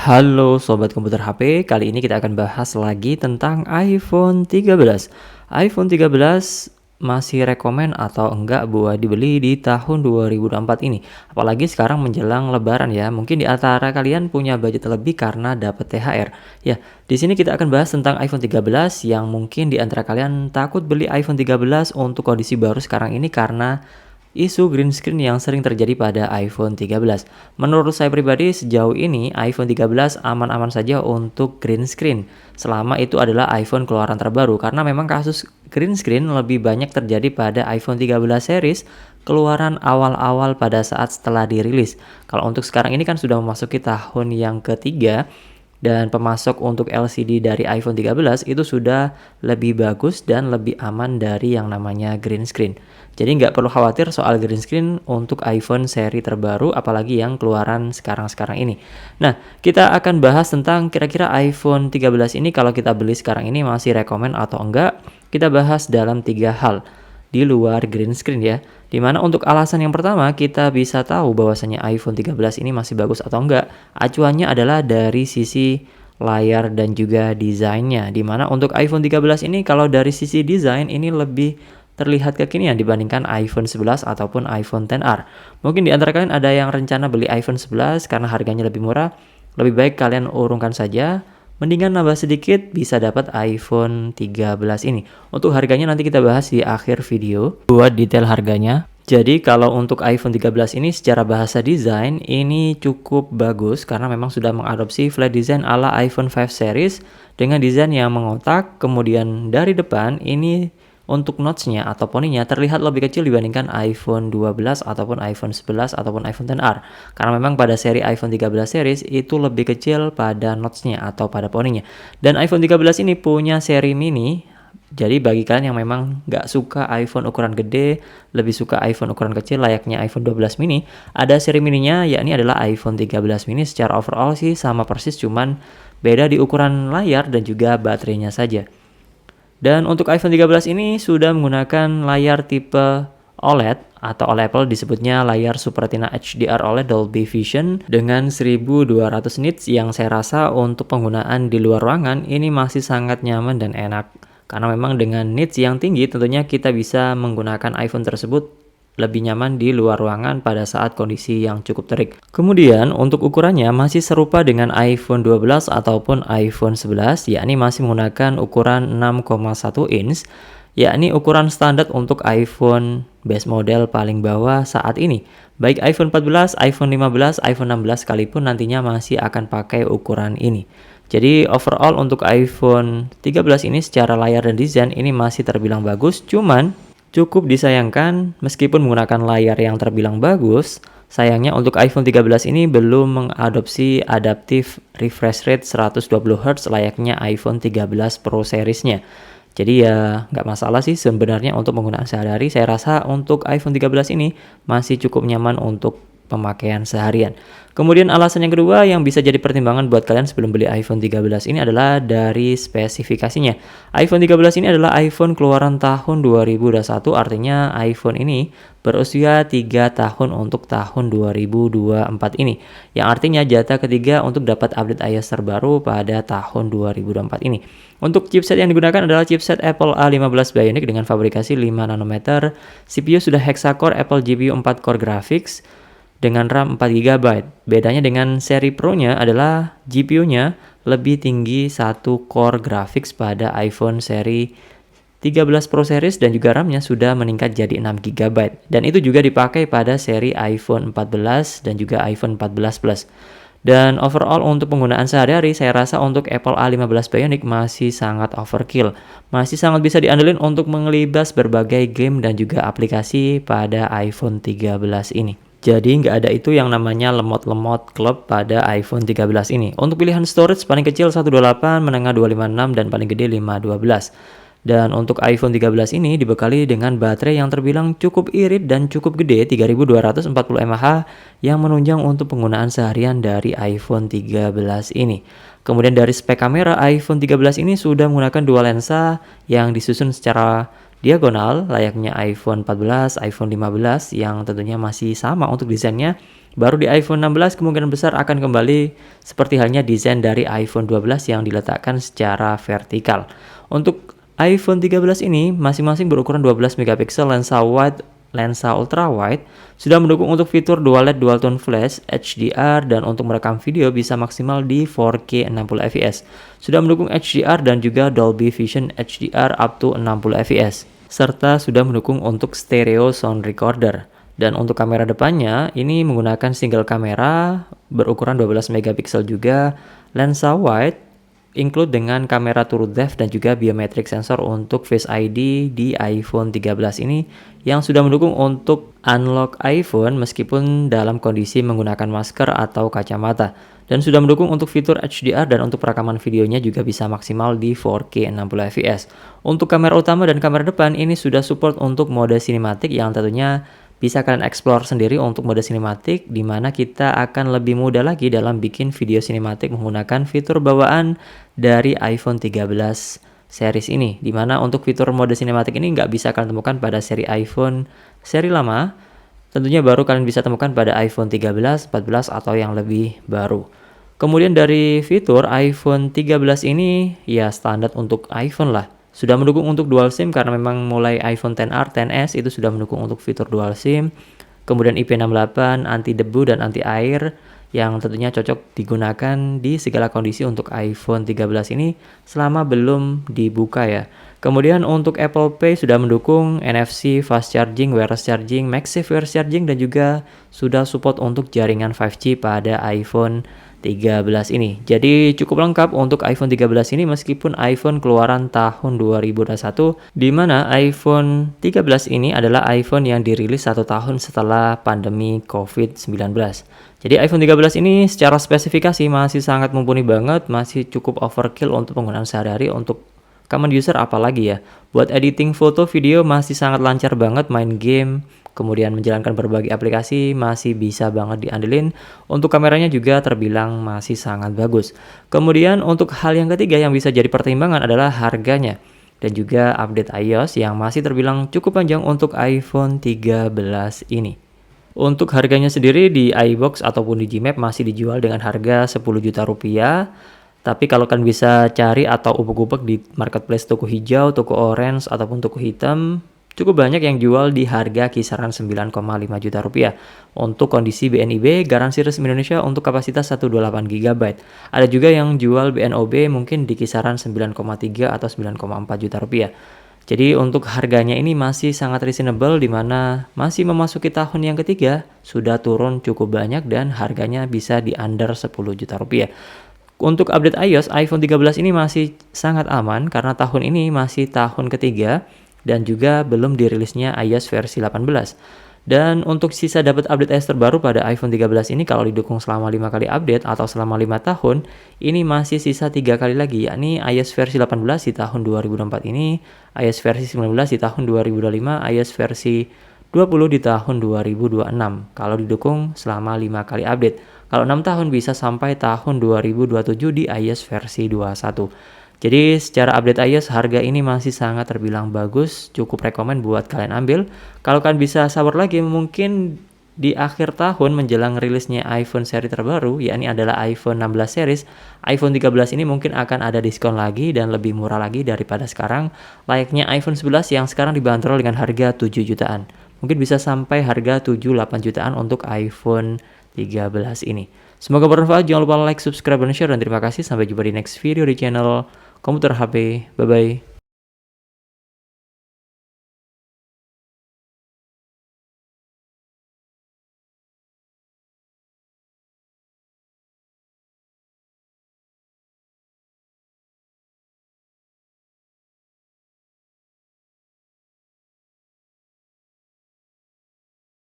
Halo Sobat Komputer HP, kali ini kita akan bahas lagi tentang iPhone 13. iPhone 13 masih rekomen atau enggak buat dibeli di tahun 2024 ini. Apalagi sekarang menjelang lebaran ya, mungkin di antara kalian punya budget lebih karena dapat THR. Ya, di sini kita akan bahas tentang iPhone 13 yang mungkin di antara kalian takut beli iPhone 13 untuk kondisi baru sekarang ini karena isu green screen yang sering terjadi pada iPhone 13. Menurut saya pribadi, sejauh ini iPhone 13 aman-aman saja untuk green screen, selama itu adalah iPhone keluaran terbaru, karena memang kasus green screen lebih banyak terjadi pada iPhone 13 series keluaran awal-awal pada saat setelah dirilis. Kalau untuk sekarang ini kan sudah memasuki tahun yang ketiga, dan pemasok untuk LCD dari iPhone 13 itu sudah lebih bagus dan lebih aman dari yang namanya green screen. Jadi nggak perlu khawatir soal green screen untuk iPhone seri terbaru, apalagi yang keluaran sekarang-sekarang ini. Nah, kita akan bahas tentang kira-kira iPhone 13 ini kalau kita beli sekarang ini masih rekomen atau enggak. Kita bahas dalam 3 hal di luar green screen ya. Dimana untuk alasan yang pertama kita bisa tahu bahwasanya iPhone 13 ini masih bagus atau enggak. Acuannya adalah dari sisi layar dan juga desainnya. Dimana untuk iPhone 13 ini kalau dari sisi desain ini lebih terlihat kekinian dibandingkan iPhone 11 ataupun iPhone XR. Mungkin di antara kalian ada yang rencana beli iPhone 11 karena harganya lebih murah. Lebih baik kalian urungkan saja. Mendingan nambah sedikit bisa dapat iPhone 13 ini. Untuk harganya nanti kita bahas di akhir video buat detail harganya. Jadi kalau untuk iPhone 13 ini secara bahasa desain ini cukup bagus karena memang sudah mengadopsi flat design ala iPhone 5 series dengan desain yang mengotak. Kemudian dari depan ini untuk notch-nya atau poninya terlihat lebih kecil dibandingkan iPhone 12 ataupun iPhone 11 ataupun iPhone XR. Karena memang pada seri iPhone 13 series itu lebih kecil pada notch-nya atau pada poninya. Dan iPhone 13 ini punya seri mini. Jadi bagi kalian yang memang nggak suka iPhone ukuran gede, lebih suka iPhone ukuran kecil layaknya iPhone 12 mini, ada seri mininya yakni adalah iPhone 13 mini. Secara overall sih sama persis, cuman beda di ukuran layar dan juga baterainya saja. Dan untuk iPhone 13 ini sudah menggunakan layar tipe OLED atau oleh Apple disebutnya layar Super Retina HDR OLED Dolby Vision dengan 1200 nits yang saya rasa untuk penggunaan di luar ruangan ini masih sangat nyaman dan enak. Karena memang dengan nits yang tinggi tentunya kita bisa menggunakan iPhone tersebut lebih nyaman di luar ruangan pada saat kondisi yang cukup terik. Kemudian untuk ukurannya masih serupa dengan iPhone 12 ataupun iPhone 11, yakni masih menggunakan ukuran 6,1 inch, yakni ukuran standar untuk iPhone base model paling bawah saat ini. Baik iPhone 14, iPhone 15, iPhone 16 sekalipun nantinya masih akan pakai ukuran ini. Jadi overall untuk iPhone 13 ini secara layar dan desain ini masih terbilang bagus, cuman cukup disayangkan meskipun menggunakan layar yang terbilang bagus, sayangnya untuk iPhone 13 ini belum mengadopsi adaptive refresh rate 120Hz layaknya iPhone 13 Pro seriesnya. Jadi ya nggak masalah sih sebenarnya untuk penggunaan sehari-hari. Saya rasa untuk iPhone 13 ini masih cukup nyaman untuk pemakaian seharian. Kemudian alasan yang kedua yang bisa jadi pertimbangan buat kalian sebelum beli iPhone 13 ini adalah dari spesifikasinya. iPhone 13 ini adalah iPhone keluaran tahun 2021, artinya iPhone ini berusia 3 tahun untuk tahun 2024 ini. Yang artinya jatah ketiga untuk dapat update iOS terbaru pada tahun 2024 ini. Untuk chipset yang digunakan adalah chipset Apple A15 Bionic dengan fabrikasi 5 nanometer. CPU sudah hexa-core Apple GPU 4 core graphics dengan RAM 4 GB. Bedanya dengan seri Pro-nya adalah GPU-nya lebih tinggi 1 core graphics pada iPhone seri 13 Pro series dan juga RAM-nya sudah meningkat jadi 6 GB. Dan itu juga dipakai pada seri iPhone 14 dan juga iPhone 14 Plus. Dan overall untuk penggunaan sehari-hari saya rasa untuk Apple A15 Bionic masih sangat overkill. Masih sangat bisa diandelin untuk mengelibas berbagai game dan juga aplikasi pada iPhone 13 ini. Jadi nggak ada itu yang namanya lemot-lemot klub pada iPhone 13 ini. Untuk pilihan storage paling kecil 128, menengah 256, dan paling gede 512. Dan untuk iPhone 13 ini dibekali dengan baterai yang terbilang cukup irit dan cukup gede 3240 mAh yang menunjang untuk penggunaan seharian dari iPhone 13 ini. Kemudian dari spek kamera, iPhone 13 ini sudah menggunakan dua lensa yang disusun secara diagonal layaknya iPhone 14, iPhone 15 yang tentunya masih sama untuk desainnya. Baru di iPhone 16 kemungkinan besar akan kembali seperti halnya desain dari iPhone 12 yang diletakkan secara vertikal. Untuk iPhone 13 ini masing-masing berukuran 12 megapiksel, lensa wide, lensa ultra wide, sudah mendukung untuk fitur dual LED dual tone flash, HDR, dan untuk merekam video bisa maksimal di 4K 60 fps. Sudah mendukung HDR dan juga Dolby Vision HDR up to 60 fps. Serta sudah mendukung untuk stereo sound recorder. Dan untuk kamera depannya, ini menggunakan single kamera berukuran 12 megapiksel juga, lensa wide, include dengan kamera true depth dan juga biometric sensor untuk Face ID di iPhone 13 ini yang sudah mendukung untuk unlock iPhone meskipun dalam kondisi menggunakan masker atau kacamata. Dan sudah mendukung untuk fitur HDR dan untuk perekaman videonya juga bisa maksimal di 4K 60 fps. Untuk kamera utama dan kamera depan ini sudah support untuk mode sinematik yang tentunya bisa kalian explore sendiri untuk mode sinematik, di mana kita akan lebih mudah lagi dalam bikin video sinematik menggunakan fitur bawaan dari iPhone 13 series ini. Di mana untuk fitur mode sinematik ini nggak bisa kalian temukan pada seri iPhone seri lama, tentunya baru kalian bisa temukan pada iPhone 13, 14, atau yang lebih baru. Kemudian dari fitur iPhone 13 ini ya standar untuk iPhone lah. Sudah mendukung untuk dual SIM karena memang mulai iPhone XR, XS itu sudah mendukung untuk fitur dual SIM. Kemudian IP68, anti debu dan anti air yang tentunya cocok digunakan di segala kondisi untuk iPhone 13 ini selama belum dibuka ya. Kemudian untuk Apple Pay sudah mendukung NFC, fast charging, wireless charging, MagSafe wireless charging, dan juga sudah support untuk jaringan 5G pada iPhone 13 ini. Jadi cukup lengkap untuk iPhone 13 ini meskipun iPhone keluaran tahun 2021, di mana iPhone 13 ini adalah iPhone yang dirilis 1 tahun setelah pandemi COVID-19. Jadi iPhone 13 ini secara spesifikasi masih sangat mumpuni banget, masih cukup overkill untuk penggunaan sehari-hari untuk common user apalagi ya. Buat editing foto video masih sangat lancar banget, main game, kemudian menjalankan berbagai aplikasi masih bisa banget diandelin. Untuk kameranya juga terbilang masih sangat bagus. Kemudian untuk hal yang ketiga yang bisa jadi pertimbangan adalah harganya. Dan juga update iOS yang masih terbilang cukup panjang untuk iPhone 13 ini. Untuk harganya sendiri di iBox ataupun di Gmap masih dijual dengan harga 10 juta rupiah. Tapi kalau kalian bisa cari atau ubek-ubek di marketplace toko hijau, toko orange, ataupun toko hitam, cukup banyak yang jual di harga kisaran 9,5 juta rupiah. Untuk kondisi BNIB, garansi resmi Indonesia untuk kapasitas 128 GB. Ada juga yang jual BNOB mungkin di kisaran 9,3 atau 9,4 juta rupiah. Jadi untuk harganya ini masih sangat reasonable, di mana masih memasuki tahun yang ketiga, sudah turun cukup banyak dan harganya bisa di under 10 juta rupiah. Untuk update iOS, iPhone 13 ini masih sangat aman karena tahun ini masih tahun ketiga dan juga belum dirilisnya iOS versi 18. Dan untuk sisa dapat update iOS terbaru pada iPhone 13 ini kalau didukung selama 5 kali update atau selama 5 tahun, ini masih sisa 3 kali lagi, yakni iOS versi 18 di tahun 2024 ini, iOS versi 19 di tahun 2025, iOS versi 20 di tahun 2026 kalau didukung selama 5 kali update. Kalau 6 tahun bisa sampai tahun 2027 di iOS versi 21. Jadi secara update iOS harga ini masih sangat terbilang bagus, cukup rekomen buat kalian ambil. Kalau kalian bisa sabar lagi mungkin di akhir tahun menjelang rilisnya iPhone seri terbaru, yakni adalah iPhone 16 series, iPhone 13 ini mungkin akan ada diskon lagi dan lebih murah lagi daripada sekarang, layaknya iPhone 11 yang sekarang dibanderol dengan harga 7 jutaan. Mungkin bisa sampai harga 7-8 jutaan untuk iPhone 13 ini. Semoga bermanfaat, jangan lupa like, subscribe, dan share, dan terima kasih. Sampai jumpa di next video di channel Komputer HP. Bye-bye.